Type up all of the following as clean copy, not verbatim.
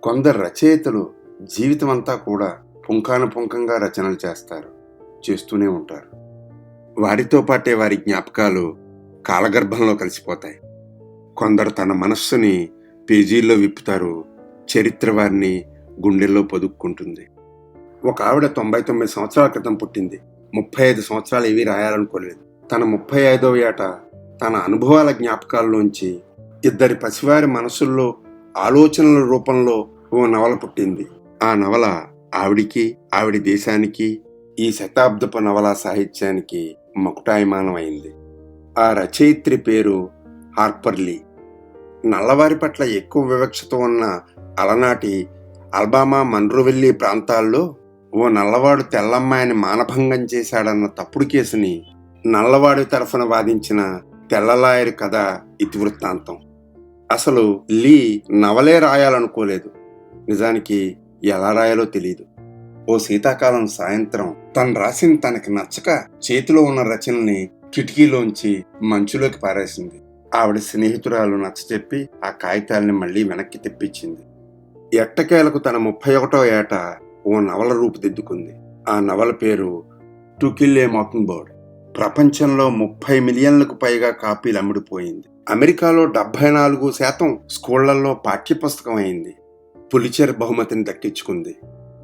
కొందరు రచయితలు జీవితమంతా కూడా పుంఖానుపుంఖంగా రచనలు చేస్తూనే ఉంటారు. వారితో పాటే వారి జ్ఞాపకాలు కాలగర్భంలో కలిసిపోతాయి. కొందరు తన మనస్సుని పేజీల్లో విప్పుతారు, చరిత్ర వారిని గుండెల్లో పొదుక్కుంటుంది. ఒక ఆవిడ 99 సంవత్సరాల క్రితం పుట్టింది. 35 సంవత్సరాలు ఏవీ రాయాలనుకోలేదు. తన 35వ ఏట తన అనుభవాల జ్ఞాపకాల్లోంచి ఇద్దరి పసివారి మనసుల్లో ఆలోచనల రూపంలో ఓ నవల పుట్టింది. ఆ నవల ఆవిడికి, ఆవిడి దేశానికి, ఈ శతాబ్దపు నవలా సాహిత్యానికి మకుటాయమానం అయింది. ఆ రచయిత్రి పేరు హార్పర్ లీ. నల్లవారి పట్ల ఎక్కువ వివక్షతో ఉన్న అలనాటి అల్బామా మన్రోవిల్లీ ప్రాంతాల్లో ఓ నల్లవాడు తెల్లమ్మాయిని మానభంగం చేశాడన్న తప్పుడు కేసుని నల్లవాడి తరఫున వాదించిన తెల్లలాయరి కథ ఇతివృత్తాంతం. అసలు లీ నవలే రాయాలనుకోలేదు. నిజానికి ఎలా రాయాలో తెలియదు. ఓ శీతాకాలం సాయంత్రం తను రాసిన తనకి నచ్చక చేతిలో ఉన్న రచనల్ని కిటికీలోంచి మంచులోకి పారేసింది. ఆవిడ స్నేహితురాలు నచ్చచెప్పి ఆ కాగితాల్ని మళ్లీ వెనక్కి తెప్పించింది. ఎట్టకేలకు తన 31వ ఏట ఓ నవల రూపుదిద్దుకుంది. ఆ నవల పేరు to kill A mocking bird. ప్రపంచంలో 30 మిలియన్లకు పైగా కాపీలు అమ్ముడుపోయింది. అమెరికాలో 74% స్కూళ్లలో పాఠ్యపుస్తకం అయింది. పులిచెర్ బహుమతిని దక్కించుకుంది.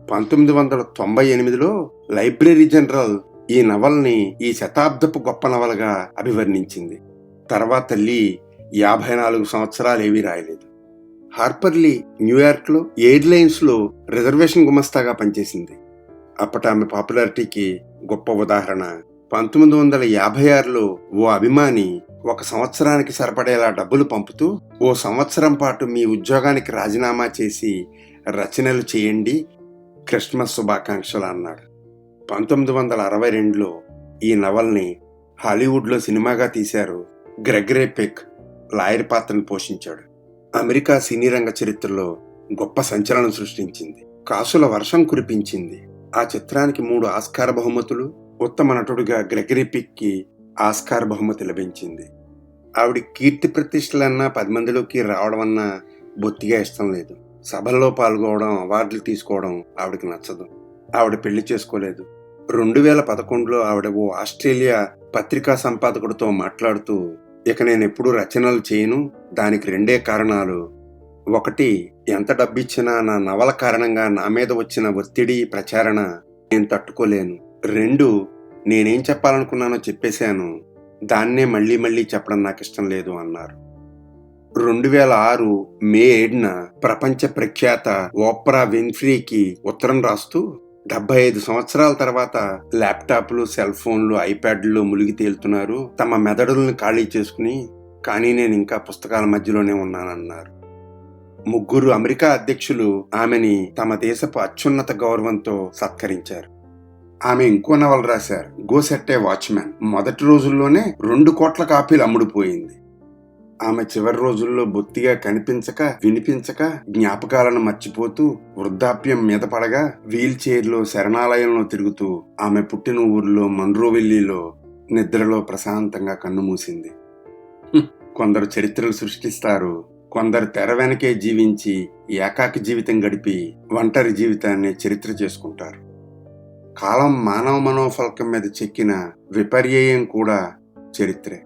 1998లో లైబ్రరీ జనరల్ ఈ నవల్ని ఈ శతాబ్దపు గొప్ప నవలగా అభివర్ణించింది. తర్వాత లీ 54 సంవత్సరాలు ఏవీ రాయలేదు. హార్పర్ లీ న్యూయార్క్లో ఎయిర్లైన్స్లో రిజర్వేషన్ గుమస్తాగా పనిచేసింది. అప్పటి ఆమె పాపులారిటీకి గొప్ప ఉదాహరణ 1956లో ఓ అభిమాని 1 సంవత్సరానికి సరిపడేలా డబ్బులు పంపుతూ, ఓ సంవత్సరం పాటు మీ ఉద్యోగానికి రాజీనామా చేసి రచనలు చేయండి, క్రిస్మస్ శుభాకాంక్షలు అన్నాడు. 1962లో ఈ నవల్ని హాలీవుడ్లో సినిమాగా తీశారు. గ్రెగరీ పెక్ లాయర్ పాత్రను పోషించాడు. అమెరికా సినీ రంగ చరిత్రలో గొప్ప సంచలనం సృష్టించింది. కాసుల వర్షం కురిపించింది. ఆ చిత్రానికి 3 ఆస్కార్ బహుమతులు, ఉత్తమ నటుడిగా గ్రెగరీ పిక్కి ఆస్కార్ బహుమతి లభించింది. ఆవిడ కీర్తి ప్రతిష్టలన్నా 10 మందిలోకి రావడం అన్నా బొత్తిగా ఇష్టం లేదు. సభల్లో పాల్గొనడం, అవార్డులు తీసుకోవడం ఆవిడకి నచ్చదు. ఆవిడ పెళ్లి చేసుకోలేదు. 2011లో ఆవిడ ఓ ఆస్ట్రేలియా పత్రికా సంపాదకుడితో మాట్లాడుతూ, ఇక నేనెప్పుడు రచనలు చేయను, దానికి 2 కారణాలు. 1, ఎంత డబ్బిచ్చినా నా నవల కారణంగా నా మీద వచ్చిన ఒత్తిడి, ప్రచారణ నేను తట్టుకోలేను. 2, నేనేం చెప్పాలనుకున్నానో చెప్పేశాను, దాన్నే మళ్లీ మళ్లీ చెప్పడం నాకు ఇష్టం లేదు అన్నారు. 2006 మే 7న ప్రపంచ ప్రఖ్యాత ఓప్రా విన్ఫ్రీకి ఉత్తరం రాస్తూ, 75 సంవత్సరాల తర్వాత ల్యాప్టాప్లు, సెల్ ఫోన్లు, ఐప్యాడ్లు మునిగి తేలుతున్నారు తమ మెదడులను ఖాళీ చేసుకుని, కానీ నేను ఇంకా పుస్తకాల మధ్యలోనే ఉన్నానన్నారు. 3 అమెరికా అధ్యక్షులు ఆమెని తమ దేశపు అత్యున్నత గౌరవంతో సత్కరించారు. ఆమె ఇంకో నవల రాశారు, గో సెట్ ఏ వాచ్మ్యాన్. మొదటి రోజుల్లోనే 2 కోట్ల కాపీలు అమ్ముడుపోయింది. ఆమె చివరి రోజుల్లో బొత్తిగా కనిపించక, వినిపించక, జ్ఞాపకాలను మర్చిపోతూ, వృద్ధాప్యం మీద పడగా వీల్ చైర్లో శరణాలయంలో తిరుగుతూ ఆమె పుట్టిన ఊరిలో మన్రోవిల్లీలో నిద్రలో ప్రశాంతంగా కన్నుమూసింది. కొందరు చరిత్రలు సృష్టిస్తారు, కొందరు తెర వెనకే జీవించి ఏకాకి జీవితం గడిపి ఒంటరి జీవితాన్ని చరిత్ర చేసుకుంటారు. కాలం మానవ మనోఫలకం మీద చెక్కిన విపర్యయం కూడా చరిత్రే.